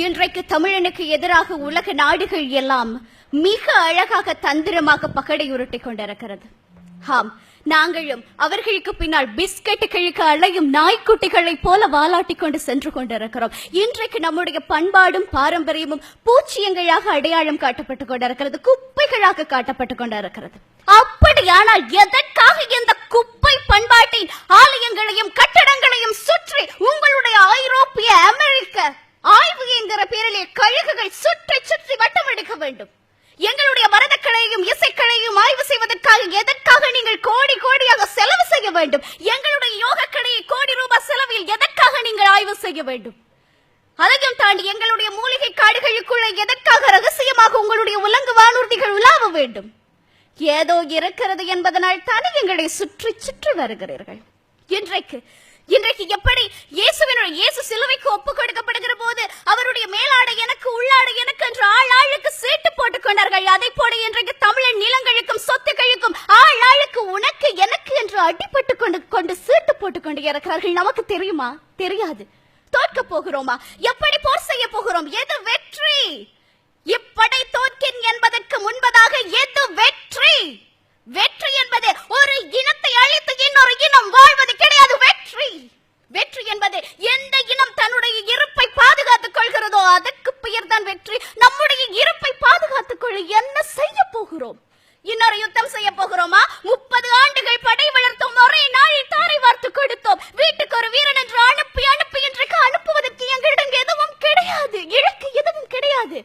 இன்றைக்கு தமிழனுக்கு எதிராக உலக நாடுகள் எல்லாம் மிக அழகாக தந்திரமாக பகடை உருட்டி கொண்டிருக்கிறது. ஆம், நாங்களும் அவர்களுக்கு பின்னால் பிஸ்கட்டுகளுக்கு அலையும் நாய்க்குட்டிகளை போல வாலாட்டி கொண்டு சென்று கொண்டிருக்கிறோம். இன்றைக்கு நம்முடைய பண்பாடும் பாரம்பரியமும் பூச்சியங்களாக அடையாளம் காட்டப்பட்டுக் கொண்டிருக்கிறது, குப்பைகளாக காட்டப்பட்டுக் கொண்டிருக்கிறது. அப்படியானால் எதற்காக இந்த குப்பை பண்பாட்டின் ஆலயங்களையும் கட்டடங்களையும் சுற்றி உங்களுடைய ஐரோப்பிய அமெரிக்க ஆய்வு என்கிற பேரிலே கழுகுகள் சுற்றி சுற்றி வட்டமடிக்க வேண்டும்? எங்களுடைய மரதக்கலையும் இசைக்கலையும் ஆய்வு செய்வதற்காக எதற்காக நீங்கள் கோடி கோடியாக செலவு செய்ய வேண்டும்? எங்களுடைய யோகக்கலையை கோடி ரூபாய் செலவில் எதற்காக நீங்கள் ஆய்வு செய்ய வேண்டும்? அதையும் தாண்டி எங்களுடைய மூலிகை காடுகளுக்குள்ள எதற்காக ரகசியமாக உங்களுடைய உலங்கு வானூர்திகள் உலாவ வேண்டும்? ஏதோ இருக்கிறது என்பதனால் தானே எங்களை சுற்றி சுற்றி வருகிறீர்கள். இன்றைக்கு எப்படி இயேசு சிலுவைக்கு ஒப்பு கொடுக்கப்படுகிற போது அவருடைய மேலாடை எனக்கு உள்ளாடை எனக்கு என்று ஆளுக்கு சீட்டு போட்டுக் கொண்டார்கள். அதை போல இன்றைக்கு தமிழன் நிலங்களுக்கும் சொத்துக்களுக்கும் ஆளுக்கு உனக்கு எனக்கு என்று அடிபட்டு கொண்டு சீட்டு போட்டுக் கொண்டு இருக்கிறார்கள். நமக்கு தெரியுமா? தெரியாது. தோற்க போகிறோமா? எப்படி போர் செய்ய போகிறோம்? எது வெற்றி? இப்படை தோற்கின் என்பதற்கு முன்பதாக எது வெற்றி? வெற்றி என்பது ஒரு இனத்தை அழித்து இன்னொரு இனம் வாழ்வது கிடையாது. வெற்றி என்பது எந்த இனம் தன்னுடைய இருப்பை பாதுகாத்துக் கொள்கிறதோ அதற்கு பெயர் தான் வெற்றி. நம்முடைய இருப்பை பாதுகாத்துக் கொள்ள என்ன செய்ய போகிறோம்? இன்னொரு யுத்தம் செய்ய போகிறோமா? 30 ஆண்டுகள் படை வளர்த்தோம், ஒரே நாளில் தாரை வார்த்து கொடுத்தோம், வீட்டுக்கு ஒரு வீரன் என்று அனுப்பி இன்றைக்கு அனுப்புவதற்கு எங்களிடம் எதுவும் கிடையாது, இலக்கு எதுவும் கிடையாது.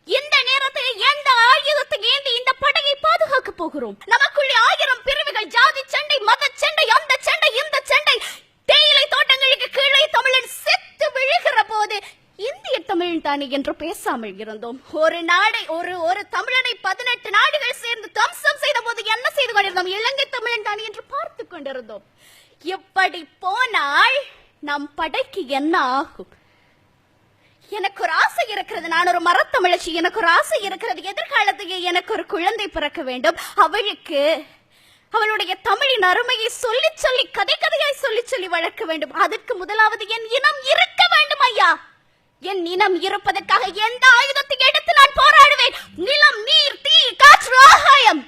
இந்த நேரத்தில் எந்த ஆயுதத்தை ஏந்தி இந்த படையை பாதுகாக்க போகிறோம்? நமக்குள்ளே 1000 பிரிவுகள், ஜாதி சண்டை, மத சண்டை, அந்த சண்டை இந்த சண்டை. தேயிலை தோட்டங்களுக்கு கீழே தமிழன் செத்து விழுகிற போது இந்திய தமிழன் தானே என்று பேசாமல் இருந்தோம். ஒரு நாடை ஒரு தமிழனை 18 நாடுகள் சேர்ந்து தம்சம் செய்த போது என்ன செய்து கொண்டிருந்தோம்? இலங்கை தமிழன் தானே என்று பார்த்து கொண்டிருந்தோம். இப்படி போனால் நம் படைக்கு என்ன ஆகும்? எனக்கு ஒரு ஆசை இருக்கிறது, நான் ஒரு மரத்தமிழச்சி, எனக்கு ஒரு ஆசை இருக்கிறது, எதிர்காலத்தில் எனக்கு ஒரு குழந்தை பிறக்க வேண்டும். அவளுக்கு அவளுடைய தமிழின் அருமையை சொல்லி சொல்லி கதையாய் சொல்லி வளர்க்க வேண்டும். அதற்கு முதலாவது என் இனம் இருக்க வேண்டும் ஐயா. என் இனம் இருப்பதற்காக எந்த ஆயுதத்தை எடுத்து நான் போராடுவேன்? நிலம், நீர், தீ, காற்று, ஆகாயம்,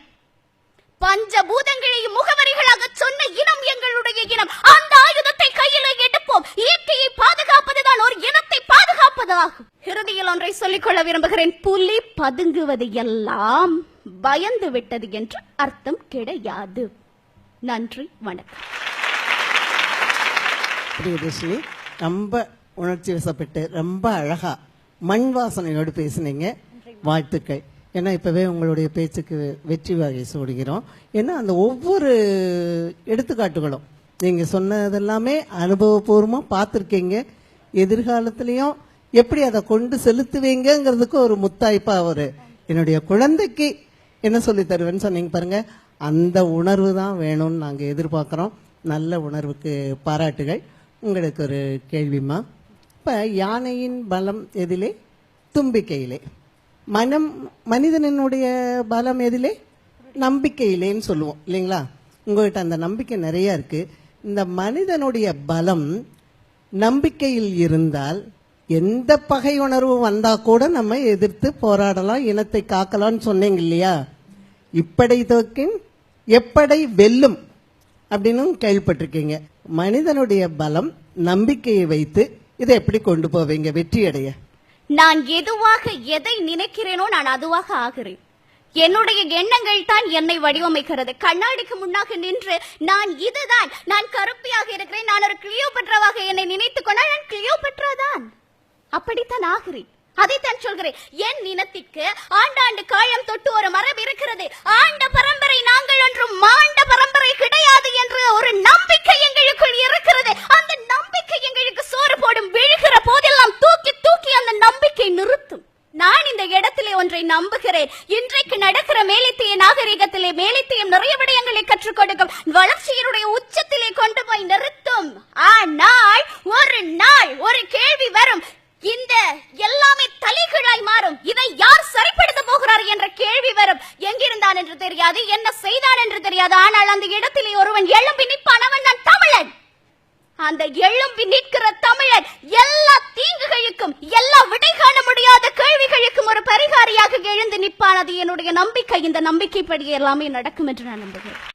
பஞ்சபூதங்களையும் முகவரிகளாக சொன்ன இனம் எங்களுடைய இனம். அந்த ஆயுதத்தை கையில் எடுப்போம். இயற்கையை பாதுகாப்பதுதான் ஒரு இனத்தை பாதுகாப்பதாகும். இறுதியில் ஒன்றை சொல்லிக்கொள்ள விரும்புகிறேன். புலி பதுங்குவது எல்லாம் பயந்து விட்டது என்று அர்த்தம் கிடையாது. நன்றி, வணக்கம். பிரியதர்ஷினி, ரொம்ப உணர்ச்சி வசப்பட்டு ரொம்ப அழகா மண் வாசனையோடு பேசுனீங்க. வாழ்த்துக்கள். ஏன்னா இப்பவே உங்களுடைய பேச்சுக்கு வெற்றி வாகை சூடுகிறோம். ஏன்னா அந்த ஒவ்வொரு எடுத்துக்காட்டுகளும் நீங்க சொன்னதெல்லாமே அனுபவபூர்வமாக பார்த்துருக்கீங்க. எதிர்காலத்திலையும் எப்படி அதை கொண்டு செலுத்துவீங்கிறதுக்கு ஒரு முத்தாய்ப்பா ஒரு என்னுடைய குழந்தைக்கு என்ன சொல்லி தருவேன்னு சொன்னீங்க பாருங்க. அந்த உணர்வு தான் வேணும்னு நாங்கள் எதிர்பார்க்குறோம். நல்ல உணர்வுக்கு பாராட்டுகள். உங்களுக்கு ஒரு கேள்விமா. இப்போ யானையின் பலம் எதிலே? தும்பிக்கையிலே. மனிதனுடைய பலம் எதிலே? நம்பிக்கையிலேன்னு சொல்லுவோம் இல்லைங்களா? உங்கள்கிட்ட அந்த நம்பிக்கை நிறைய இருக்கு. இந்த மனிதனுடைய பலம் நம்பிக்கையில் இருந்தால் எந்த பகை உணர்வு வந்தா கூட நம்ம எதிர்த்து போராடலாம், இனத்தை காக்கலாம்னு சொன்னீங்க இல்லையா? இப்படை தோக்கின் எப்படை வெல்லும் அப்படின்னு கேள்விப்பட்டிருக்கீங்க. மனிதனுடைய பலம் நம்பிக்கையை வைத்து இதை எப்படி கொண்டு போவீங்க வெற்றி அடைய? நான் எதுவாக எதை நினைக்கிறேனோ நான் அதுவாக ஆகிறேன். என்னுடைய எண்ணங்கள் தான் என்னை வடிவமைக்கிறது. கண்ணாடிக்கு முன்னாக நின்று நான் இதுதான், நான் கருப்பியாக இருக்கிறேன், நான் ஒரு கிளியோபட்ராவாக என்னை நினைத்துக் கொண்டால் நான் கிளியோபட்ரா தான். அப்படித்தான் ஆகிறேன். அதைத்தான் சொல்கிறேன். என் இனத்திற்கு ஆண்டாண்டு காலம் தொட்டு ஒரு மரபு இருக்கிறது. ஆண்ட பரம்பரை நாங்கள் ஒன்றும் மாண்ட பரம்பரை கிடையாது என்ற ஒரு நம்பிக்கை எங்களுக்குள் இருக்கிறது. அந்த நம்பிக்கை எங்களுக்கு சோறு போடும். விழுகிற போதெல்லாம் தூக்கி தூக்கி அந்த நம்பிக்கை நிறுத்தும். நான் இந்த இடத்திலே ஒன்றை நம்புகிறேன். இன்றைக்கு நடக்கிற மேலித்திய நாகரிகத்திலே மேலித்தியம் நிறைய விடயங்களை கற்றுக் கொடுக்கும், வளர்ச்சியினுடைய உச்சத்திலே கொண்டு போய் நிறுத்தும். ஆனால் ஒரு நாள் ஒரு கேள்வி வரும். இந்த எல்லாமே தலைகீழாய் மாறும். இதை யார் சரிப்படுத்த போகிறார் என்ற கேள்வி வரும். எங்கிருந்தான் என்று தெரியாது, என்ன செய்தான் என்று தெரியாது. ஆனால் அந்த இடத்திலே ஒருவன் எழும்பி நிற்பான். அவன் தான் தமிழன். அந்த எழும்பி நிற்கிற தமிழன் எல்லா தீங்குகளுக்கும், எல்லா விடை காண முடியாத கேள்விகளுக்கும் ஒரு பரிகாரியாக எழுந்து நிற்பான். அது என்னுடைய நம்பிக்கை. இந்த நம்பிக்கைப்படி எல்லாமே நடக்கும் என்று நான் நம்புகிறேன்.